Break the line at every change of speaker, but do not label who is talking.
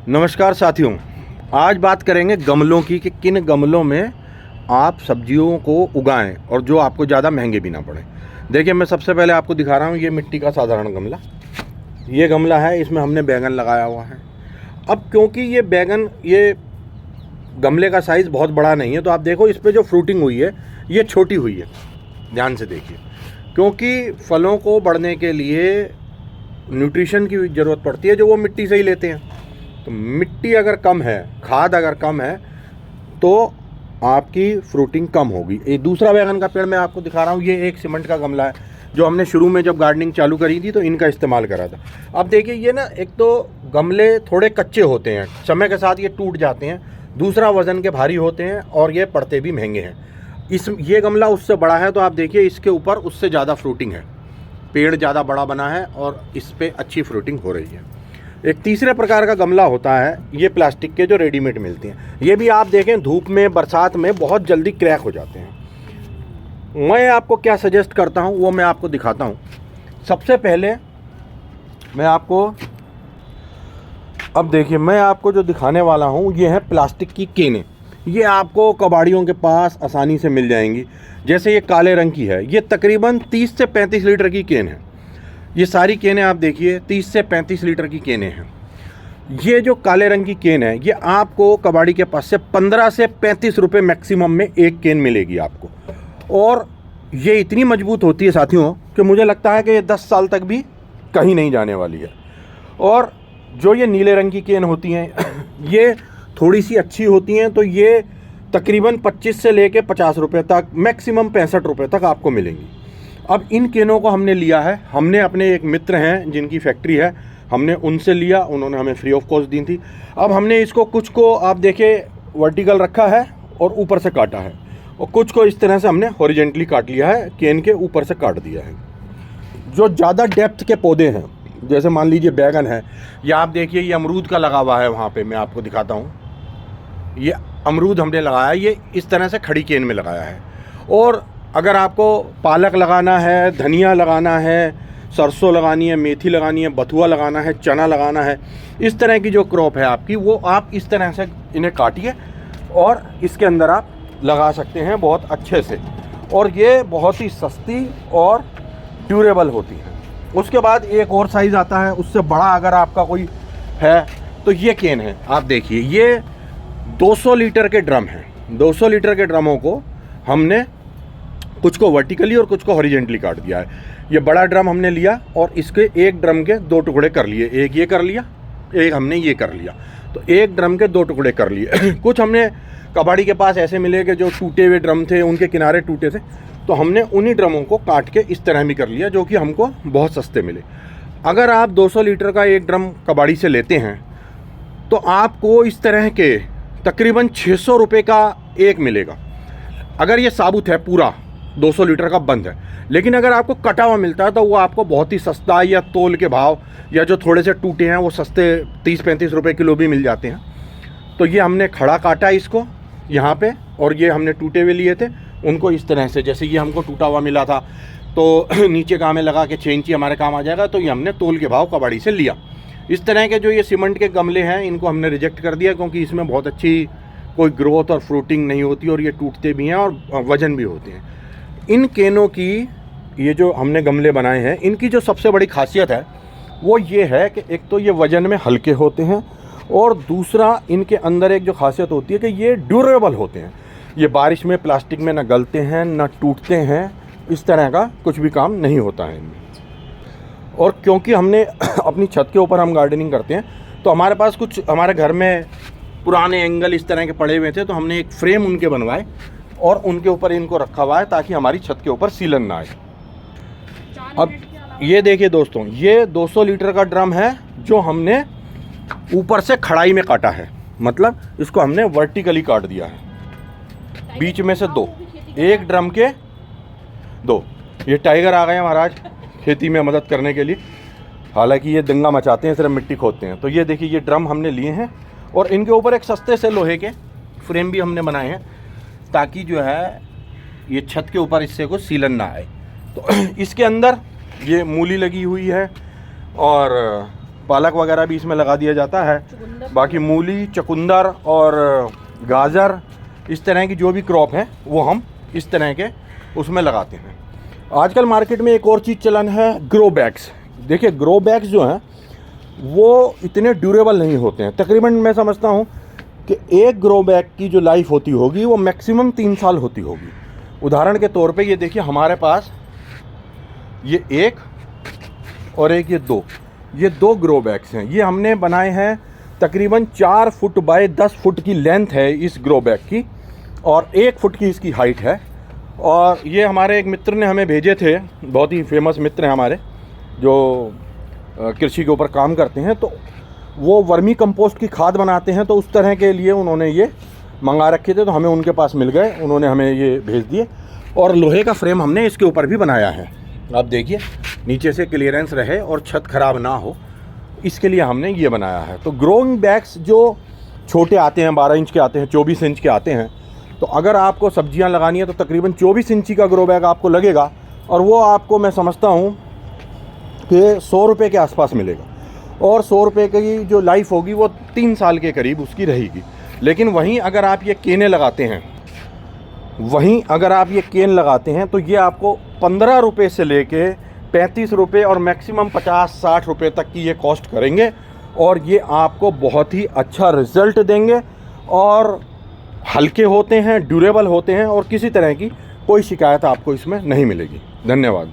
नमस्कार साथियों, आज बात करेंगे गमलों की कि किन गमलों में आप सब्जियों को उगाएं और जो आपको ज़्यादा महंगे भी ना पड़े। देखिए, मैं सबसे पहले आपको दिखा रहा हूँ ये मिट्टी का साधारण गमला। ये गमला है, इसमें हमने बैंगन लगाया हुआ है। अब क्योंकि ये बैंगन ये गमले का साइज़ बहुत बड़ा नहीं है, तो आप देखो इस पर जो फ्रूटिंग हुई है ये छोटी हुई है। ध्यान से देखिए, क्योंकि फलों को बढ़ने के लिए न्यूट्रिशन की ज़रूरत पड़ती है जो वो मिट्टी से ही लेते हैं। तो मिट्टी अगर कम है, खाद अगर कम है, तो आपकी फ्रूटिंग कम होगी। ये दूसरा बैंगन का पेड़ मैं आपको दिखा रहा हूँ। ये एक सीमेंट का गमला है जो हमने शुरू में जब गार्डनिंग चालू करी थी तो इनका इस्तेमाल करा था। अब देखिए, ये ना, एक तो गमले थोड़े कच्चे होते हैं, समय के साथ ये टूट जाते हैं। दूसरा, वज़न के भारी होते हैं और ये पड़ते भी महंगे हैं। ये गमला उससे बड़ा है, तो आप देखिए इसके ऊपर उससे ज़्यादा फ्रूटिंग है, पेड़ ज़्यादा बड़ा बना है और इस पर अच्छी फ्रूटिंग हो रही है। एक तीसरे प्रकार का गमला होता है, ये प्लास्टिक के जो रेडीमेड मिलते हैं। ये भी आप देखें धूप में, बरसात में बहुत जल्दी क्रैक हो जाते हैं। मैं आपको क्या सजेस्ट करता हूँ वो मैं आपको दिखाता हूँ। सबसे पहले मैं आपको, अब देखिए, मैं आपको जो दिखाने वाला हूँ ये है प्लास्टिक की केनें। ये आपको कबाड़ियों के पास आसानी से मिल जाएंगी। जैसे ये काले रंग की है, ये तकरीबन 30 से 35 लीटर की केन है। ये सारी केनें आप देखिए 30 से 35 लीटर की केनें हैं। ये जो काले रंग की केन है, ये आपको कबाड़ी के पास से 15 से 35 रुपये मैक्सिमम में एक केन मिलेगी आपको। और ये इतनी मजबूत होती है साथियों कि मुझे लगता है कि ये 10 साल तक भी कहीं नहीं जाने वाली है। और जो ये नीले रंग की केन होती हैं ये थोड़ी सी अच्छी होती हैं, तो ये तकरीबन 25 से लेके 50 रुपये तक, मैक्सिमम 65 रुपये तक आपको मिलेंगी। अब इन केनों को हमने लिया है, हमने अपने एक मित्र हैं जिनकी फैक्ट्री है, हमने उनसे लिया, उन्होंने हमें फ्री ऑफ कॉस्ट दी थी। अब हमने इसको कुछ को आप देखिए वर्टिकल रखा है और ऊपर से काटा है, और कुछ को इस तरह से हमने हॉरिजेंटली काट लिया है, केन के ऊपर से काट दिया है। जो ज़्यादा डेप्थ के पौधे हैं, जैसे मान लीजिए बैगन है, या आप देखिए ये अमरूद का लगा हुआ है, वहाँ पर मैं आपको दिखाता हूँ। ये अमरूद हमने लगाया, ये इस तरह से खड़ी केन में लगाया है। और अगर आपको पालक लगाना है, धनिया लगाना है, सरसों लगानी है, मेथी लगानी है, बथुआ लगाना है, चना लगाना है, इस तरह की जो क्रॉप है आपकी, वो आप इस तरह से इन्हें काटिए और इसके अंदर आप लगा सकते हैं बहुत अच्छे से। और ये बहुत ही सस्ती और ड्यूरेबल होती है। उसके बाद एक और साइज़ आता है, उससे बड़ा अगर आपका कोई है तो ये केन है। आप देखिए, ये 200 लीटर के ड्रम हैं। 200 लीटर के ड्रमों को हमने कुछ को वर्टिकली और कुछ को हॉरिजेंटली काट दिया है। ये बड़ा ड्रम हमने लिया और इसके एक ड्रम के 2 टुकड़े कर लिए, एक ये कर लिया, एक हमने ये कर लिया, तो एक ड्रम के 2 टुकड़े कर लिए। कुछ हमने कबाड़ी के पास ऐसे मिले कि जो टूटे हुए ड्रम थे, उनके किनारे टूटे थे, तो हमने उन्हीं ड्रमों को काट के इस तरह भी कर लिया, जो कि हमको बहुत सस्ते मिले। अगर आप 200 लीटर का एक ड्रम कबाड़ी से लेते हैं तो आपको इस तरह के तकरीबन 600 रुपये का एक मिलेगा, अगर ये साबुत है, पूरा 200 लीटर का बंद है। लेकिन अगर आपको कटा हुआ मिलता है तो वो आपको बहुत ही सस्ता, या तोल के भाव, या जो थोड़े से टूटे हैं वो सस्ते 30-35 रुपये किलो भी मिल जाते हैं। तो ये हमने खड़ा काटा इसको यहाँ पे, और ये हमने टूटे हुए लिए थे उनको इस तरह से, जैसे ये हमको टूटा हुआ मिला था तो नीचे काम में लगा के 6 इंची हमारे काम आ जाएगा, तो ये हमने तोल के भाव कबाड़ी से लिया। इस तरह के जो ये सीमेंट के गमले हैं इनको हमने रिजेक्ट कर दिया, क्योंकि इसमें बहुत अच्छी कोई ग्रोथ और फ्रूटिंग नहीं होती, और ये टूटते भी हैं और वजन भी होते हैं। इन केनों की, ये जो हमने गमले बनाए हैं, इनकी जो सबसे बड़ी खासियत है वो ये है कि एक तो ये वज़न में हल्के होते हैं, और दूसरा इनके अंदर एक जो खासियत होती है कि ये ड्यूरेबल होते हैं। ये बारिश में, प्लास्टिक में ना गलते हैं ना टूटते हैं, इस तरह का कुछ भी काम नहीं होता है इनमें। और क्योंकि हमने अपनी छत के ऊपर हम गार्डनिंग करते हैं, तो हमारे पास कुछ, हमारे घर में पुराने एंगल इस तरह के पड़े हुए थे, तो हमने एक फ्रेम उनके बनवाए और उनके ऊपर इनको रखा हुआ है, ताकि हमारी छत के ऊपर सीलन ना आए। अब ये देखिए दोस्तों, ये 200 लीटर का ड्रम है जो हमने ऊपर से खड़ाई में काटा है, मतलब इसको हमने वर्टिकली काट दिया है। बीच में से 2, एक ड्रम के 2। ये टाइगर आ गए हैं महाराज खेती में मदद करने के लिए, हालांकि ये दंगा मचाते हैं, सिर्फ मिट्टी खोदते हैं। तो ये देखिए, ये ड्रम हमने लिए हैं और इनके ऊपर एक सस्ते से लोहे के फ्रेम भी हमने बनाए हैं, ताकि जो है ये छत के ऊपर इससे को सीलन ना आए। तो इसके अंदर ये मूली लगी हुई है और पालक वगैरह भी इसमें लगा दिया जाता है। बाकी मूली, चुकंदर और गाजर, इस तरह की जो भी क्रॉप है वो हम इस तरह के उसमें लगाते हैं। आजकल मार्केट में एक और चीज़ चलन है, ग्रो बैग्स। देखिए ग्रो बैग्स जो हैं वो इतने ड्यूरेबल नहीं होते हैं। तकरीबन मैं समझता हूँ कि एक ग्रो बैग की जो लाइफ होती होगी वो मैक्सिमम 3 साल होती होगी। उदाहरण के तौर पे ये देखिए हमारे पास ये एक और एक ये दो ग्रो बैग्स हैं। ये हमने बनाए हैं, तकरीबन 4 फुट बाय 10 फुट की लेंथ है इस ग्रो बैग की और 1 फुट की इसकी हाइट है। और ये हमारे एक मित्र ने हमें भेजे थे, बहुत ही फेमस मित्र हैं हमारे जो कृषि के ऊपर काम करते हैं, तो वो वर्मी कंपोस्ट की खाद बनाते हैं, तो उस तरह के लिए उन्होंने ये मंगा रखे थे, तो हमें उनके पास मिल गए, उन्होंने हमें ये भेज दिए। और लोहे का फ्रेम हमने इसके ऊपर भी बनाया है। आप देखिए नीचे से क्लियरेंस रहे और छत खराब ना हो, इसके लिए हमने ये बनाया है। तो ग्रोइंग बैग्स जो छोटे आते हैं, 12 इंच के आते हैं, 24 इंच के आते हैं, तो अगर आपको सब्जियां लगानी है तो तकरीबन 24 इंची का ग्रो बैग आपको लगेगा और वो आपको मैं समझता हूँ कि 100 रुपये के आसपास मिलेगा। और 100 रुपये की जो लाइफ होगी वो 3 साल के करीब उसकी रहेगी। लेकिन वहीं अगर आप ये केने लगाते हैं, तो ये आपको 15 रुपये से लेके 35 रुपये और मैक्सिमम 50-60 रुपये तक की ये कॉस्ट करेंगे और ये आपको बहुत ही अच्छा रिज़ल्ट देंगे और हल्के होते हैं, ड्यूरेबल होते हैं और किसी तरह की कोई शिकायत आपको इसमें नहीं मिलेगी। धन्यवाद।